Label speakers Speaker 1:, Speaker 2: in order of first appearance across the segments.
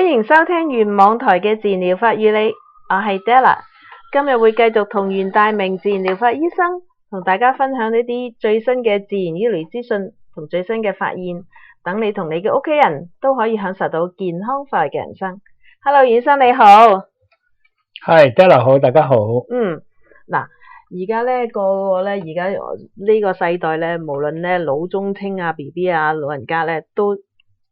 Speaker 1: 歡迎收聽原網台嘅自然療法與你，我係 Della， 今日會繼續同袁大明自然療法醫生同大家分享呢啲最新嘅自然醫療資訊同最新嘅發現，等你同你嘅屋企人都可以享受到健康快樂嘅人生。Hello， 袁生你好。
Speaker 2: 係 Della 好，大家好。
Speaker 1: 嗱，而家咧個咧，而家呢個世代咧，無論咧老中青啊、BB 啊、老人家咧，都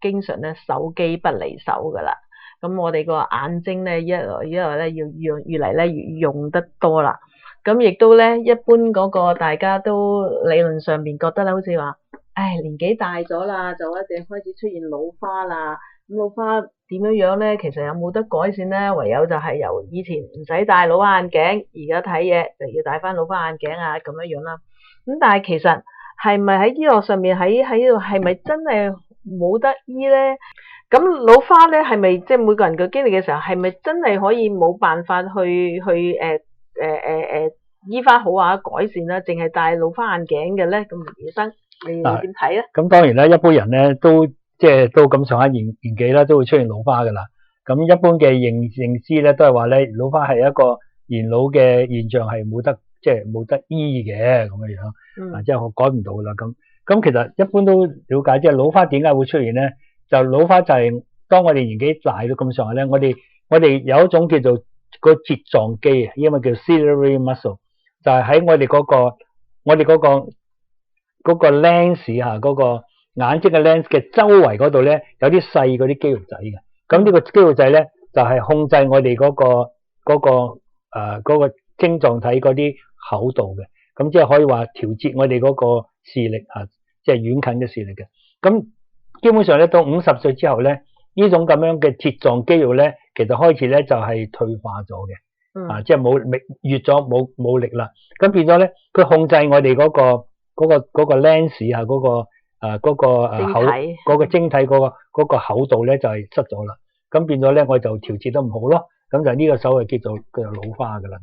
Speaker 1: 經常咧手機不離手噶啦。咁我哋個眼睛咧，一來咧要越嚟咧越用得多啦。咁亦都咧，一般嗰個大家都理論上面覺得咧，好似話，年紀大咗啦，就一定開始出現老花啦。咁老花點樣咧？其實有冇得改善咧？唯有就係由以前唔使戴老花眼鏡，而家睇嘢就要戴翻老花眼鏡啊，咁樣啦。咁但係其實係咪喺醫學上面喺呢度係咪真係冇得醫咧？咁老花咧係咪即係每個人嘅經歷嘅時候係咪真係可以冇辦法去醫翻好啊改善啦？淨係戴老花眼鏡嘅咧？咁醫生你點睇咧？
Speaker 2: 咁當然啦，一般人咧都都咁上下年紀啦，都會出現老花噶啦。咁一般嘅認知咧都係話咧，老花係一個年老嘅現象，係冇得醫嘅咁樣，即係改唔到啦。咁其實一般都了解，即係老花點解會出現咧？就老花就係當我哋年紀大到咁上下咧，我哋有一種叫做個睫狀肌啊，英文叫 ciliary muscle， 就係喺我哋嗰個 lens 吓，嗰個眼睛嘅 lens 嘅周圍嗰度咧有啲細嗰啲肌肉仔嘅。咁呢個肌肉仔咧就係控制我哋嗰個晶狀體嗰啲厚度嘅。咁即係可以話調節我哋嗰個視力吓，即係遠近嘅視力嘅。咁基本上咧到50歲之後咧，呢種咁樣嘅睫狀肌肉咧，其實開始咧就係退化咗嘅，即係越咗冇力啦。咁變咗咧，佢控制我哋嗰個 lens 啊，嗰個晶體嗰個厚度咧就係失咗啦。咁變咗咧，我就調節得唔好咯。咁就呢個手係叫做老花噶啦。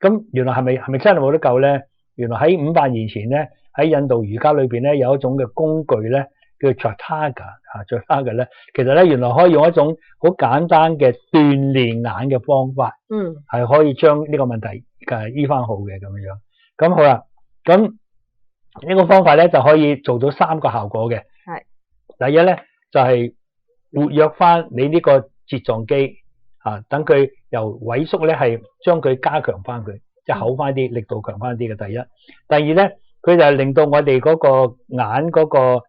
Speaker 2: 咁原來係咪真係冇得救咧？原來喺500年前咧，喺印度瑜伽裏邊咧有一種嘅工具咧，叫 Jataka 咧，其實咧原來可以用一種好簡單嘅鍛煉眼嘅方法，係可以將呢個問題醫翻好嘅咁樣。咁好啦，咁呢個方法咧就可以做到3個效果嘅。係第一咧就係活躍翻你呢個睫狀肌，等佢由萎縮咧係將佢加強翻佢，即係厚翻啲，力度強翻啲嘅。第一，第二咧佢就係令到我哋嗰個眼嗰個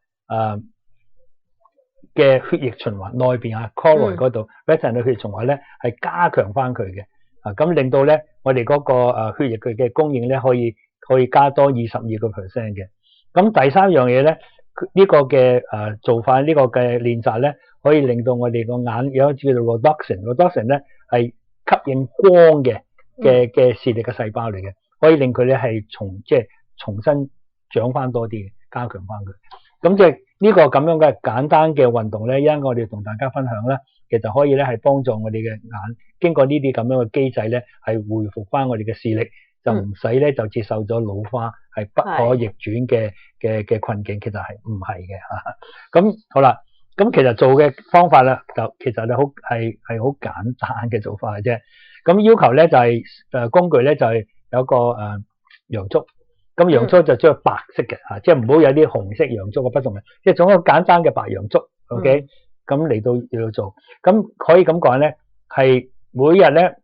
Speaker 2: 嘅血液循環內邊choroid 嗰度 retina 嘅血液循環咧係加強翻佢嘅，咁令到咧我哋嗰個血液佢嘅供應咧可以加多22%嘅。咁第三樣嘢咧，呢個嘅做法，呢個嘅練習咧可以令到我哋個眼有一個叫做 rhodopsin 咧係吸引光嘅視力嘅細胞嚟嘅，可以令佢咧係重新長翻多啲嘅，加強翻佢。咁即係呢個咁樣嘅簡單嘅運動咧，一陣我哋同大家分享咧，其實可以咧係幫助我哋嘅眼經過呢啲咁樣嘅機制咧，係恢復翻我哋嘅視力，就唔使咧就接受咗老花係不可逆轉嘅困境，其實係唔係嘅嚇。咁好啦，咁其實做嘅方法咧，就其實係好簡單嘅做法嘅啫。咁要求咧就係工具咧就係有個洋燭。咁洋燭就將白色嘅即係唔好有啲紅色洋燭嘅不同嘅，即係總一個簡單嘅白洋燭。OK，咁嚟到做，咁可以咁講咧，係每日咧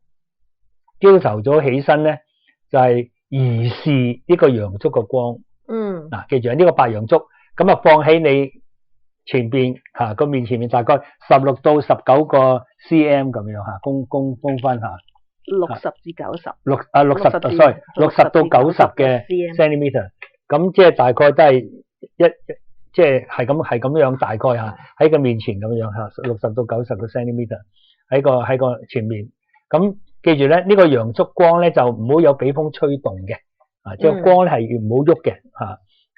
Speaker 2: 朝頭早起身咧就係移視呢個洋燭嘅光。記住呢個白洋燭，咁啊放喺你前邊個面前面大概16到19個 cm 咁樣公分
Speaker 1: 60至9060
Speaker 2: 到90嘅 centimeter， 咁即係大概都係即係咁樣大概喺個面前咁樣60到90個 centimeter 喺個前面。咁記住咧，呢個洋燭光咧就唔好有俾風吹動嘅，即係光係唔好喐嘅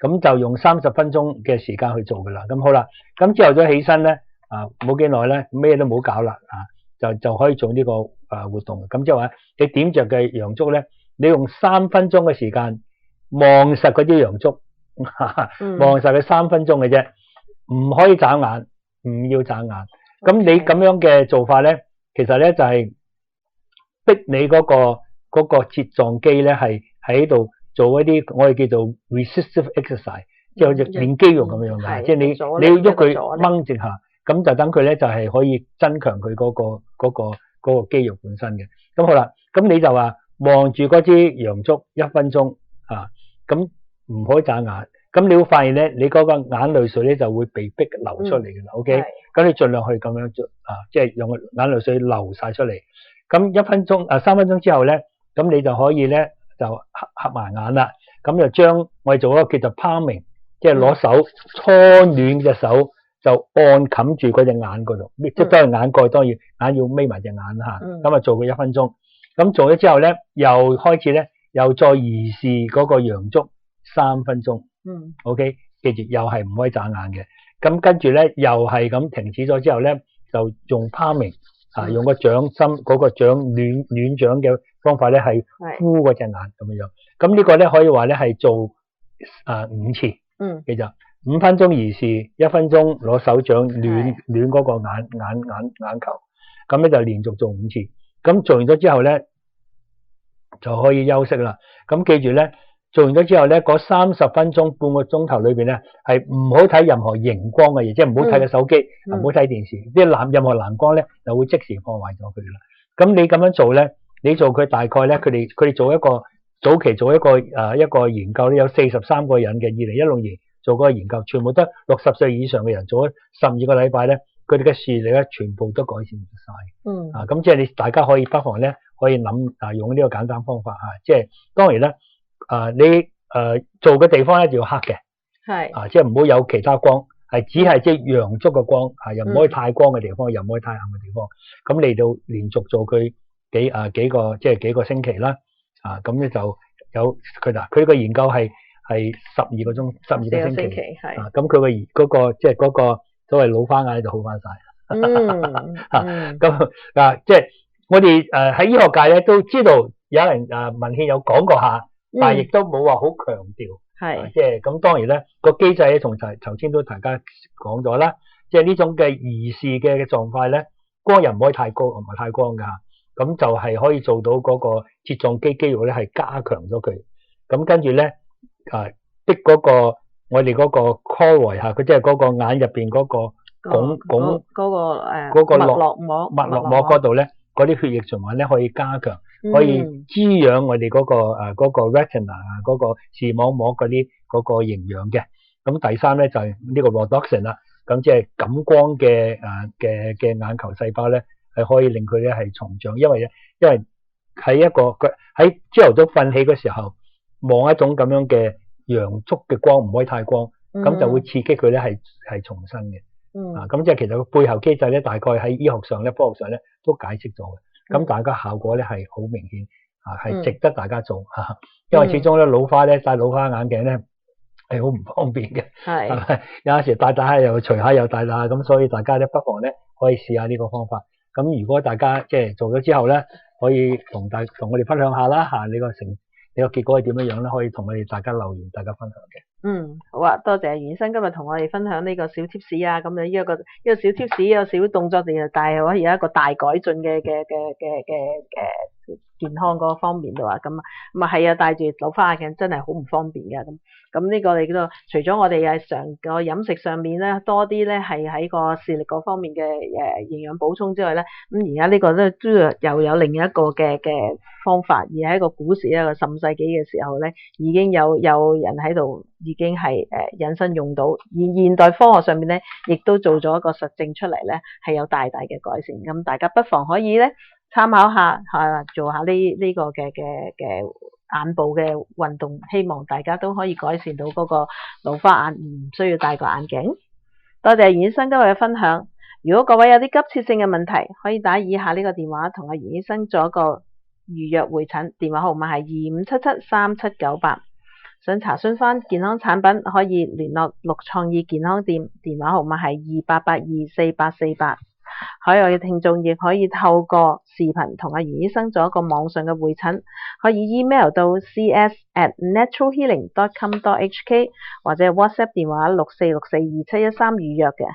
Speaker 2: 咁就用30分鐘嘅時間去做噶啦。咁好啦，咁朝頭早起身咧冇幾耐咧，咩都冇搞啦就可以做呢個活動。咁即係話你點着嘅洋燭咧，你用3分鐘嘅時間望實嗰啲洋燭，望實佢3分鐘嘅啫，唔可以眨眼，唔要眨眼。咁你咁樣嘅做法咧，其實咧就係逼你嗰個睫狀肌咧係喺度做一啲我哋叫做 resistive exercise，即係好似練肌肉咁樣嘅，即係你要喐佢掹直下，咁就等佢咧就係可以增強佢嗰個肌肉本身嘅。咁好啦，咁你就話望住嗰支洋燭1分鐘啊，咁唔可以眨眼。咁你會發現咧，你嗰個眼淚水咧就會被逼流出嚟嘅啦。OK，咁你盡量去咁樣做啊，即係用眼淚水流晒出嚟。咁1分鐘3分鐘之後咧，咁你就可以咧就合埋眼啦。咁就將我哋做一個叫做 palming， 即係攞手搓暖隻手，就按冚住嗰隻眼嗰度，即係當然眼蓋當然眼要眯埋隻眼嚇。咁啊做佢1分鐘。咁做咗之後咧，又開始咧，又再移視嗰個洋燭3分鐘。OK， 記住又係唔可以眨眼嘅。咁跟住咧，又係咁停止咗之後咧，就用 palming 啊，用個掌心嗰個掌暖掌嘅方法咧，係敷嗰隻眼咁樣。咁呢個咧可以話咧係做5次。記住5分鐘移視，1分鐘攞手掌暖嗰個眼球。咁咧就連續做5次。咁做完咗之後咧，就可以休息啦。咁記住咧。做完咗之後咧，嗰30分鐘半個鐘頭裏邊咧，係唔好睇任何熒光嘅嘢，即係唔好睇個手機，唔好睇電視，啲任何藍光咧就會即時破壞咗佢啦。咁你咁樣做咧，你做佢大概咧，佢哋做一個早期做一個研究咧，有43個人嘅2016年做嗰個研究，全部得60歲以上嘅人做咗12個禮拜咧，佢哋嘅視力咧全部都改善晒。咁即係你大家可以不妨咧可以諗用呢個簡單方法即係當然咧。你做嘅地方咧就要黑嘅，即係唔好有其他光，係只係即係洋燭嘅光，又唔可以太光嘅地方，又唔可以太暗嘅地方。咁嚟到連續做佢幾個星期啦，咁咧就有佢個研究係12個鐘，12個星期，咁佢嗰個即係嗰個所謂老花眼就好翻晒。咁即係我哋喺醫學界咧都知道有人文獻有講過下。但係亦都冇話好強調，即係咁當然咧個機制咧，同頭先都大家講咗啦，即係呢種嘅移視嘅狀況咧，光又唔可以太高，唔係太光噶嚇，咁就係可以做到嗰個睫狀肌肉咧係加強咗佢，咁跟住咧逼嗰個我哋嗰個 choroid 佢即係嗰個眼入邊嗰個嗰個脈絡膜嗰度咧，嗰啲血液循環咧可以加強。可以滋養我哋嗰個 retina 嗰個視網膜嗰啲嗰個營養嘅。咁第三咧就係呢個 rhodopsin 啦。咁即係感光嘅眼球細胞咧，係可以令佢咧係重長，因為喺喺朝頭早瞓起嘅時候望一種咁樣嘅洋燭嘅光，唔可以太光，咁就會刺激佢咧係重生嘅。咁即係其實個背後機制咧，大概喺醫學上咧、科學上咧都解釋咗嘅。咁大家效果咧係好明顯，係值得大家做因為始終咧老花咧戴老花眼鏡咧係好唔方便嘅，有陣時戴下又除下又戴下，咁所以大家咧不妨咧可以試下呢個方法。咁如果大家即係做咗之後咧，可以同我哋分享下啦你個結果係點樣咧？可以同我哋大家留言，大家分享嘅。
Speaker 1: 好啊，多謝袁醫生今日同我哋分享呢個小 tips 咁樣呢個小 tips， 一個小動作，但係可以有一個大改進嘅健康嗰方面度咁係戴住老花眼鏡真係好唔方便嘅咁呢個你嗰度除咗我哋日常個飲食上面咧多啲咧係喺個視力嗰方面嘅營養補充之外咧，咁而家呢個咧都又有另一個嘅方法，而喺個古時一個15世紀嘅時候咧，已經有人喺度已經係引申用到，而現代科學上面咧亦都做咗一個實證出嚟咧，係有大嘅改善。咁大家不妨可以咧參考下做下呢個嘅眼部嘅運動，希望大家都可以改善到嗰個老花眼，唔需要戴個眼鏡。多謝袁醫生今日嘅分享。如果各位有啲急切性嘅問題，可以打以下呢個電話同阿袁醫生做一個預約會診，電話號碼係25773798。想查詢翻健康產品，可以聯絡綠創意健康店，電話號碼係28824848。海外嘅聽眾亦可以透過視頻同阿袁醫生做一個網上嘅會診，可以 email 到 cs@naturalhealing.com.hk 或者 WhatsApp 電話64642713預約嘅。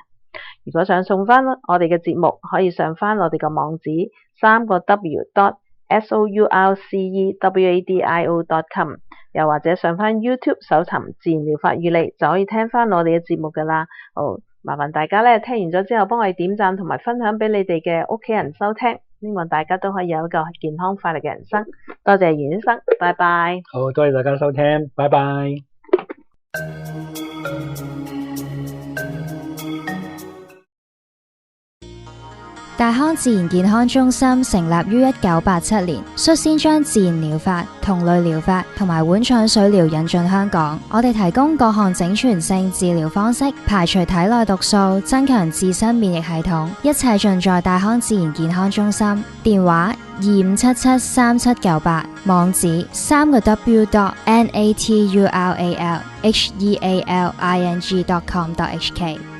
Speaker 1: 如果想送翻我哋嘅節目，可以上翻我哋嘅網址3w.sourcewadio.com， 又或者上翻 YouTube 搜尋自然療法與你，就可以聽翻我哋嘅節目噶啦。好，麻煩大家咧聽完咗之後，幫我哋點讚同埋分享俾你哋嘅屋企人收聽，希望大家都可以有一個健康快樂嘅人生。多謝袁醫生，拜拜。
Speaker 2: 好，多謝大家收聽，拜拜。
Speaker 3: 大康自然健康中心成立於1987年，率先將自然療法、同類療法同埋碗腸水療引進香港。我哋提供各項整全性治療方式，排除體內毒素，增強自身免疫系統，一切盡在大康自然健康中心。電話25773798，網址3w.naturalhealing.com.hk。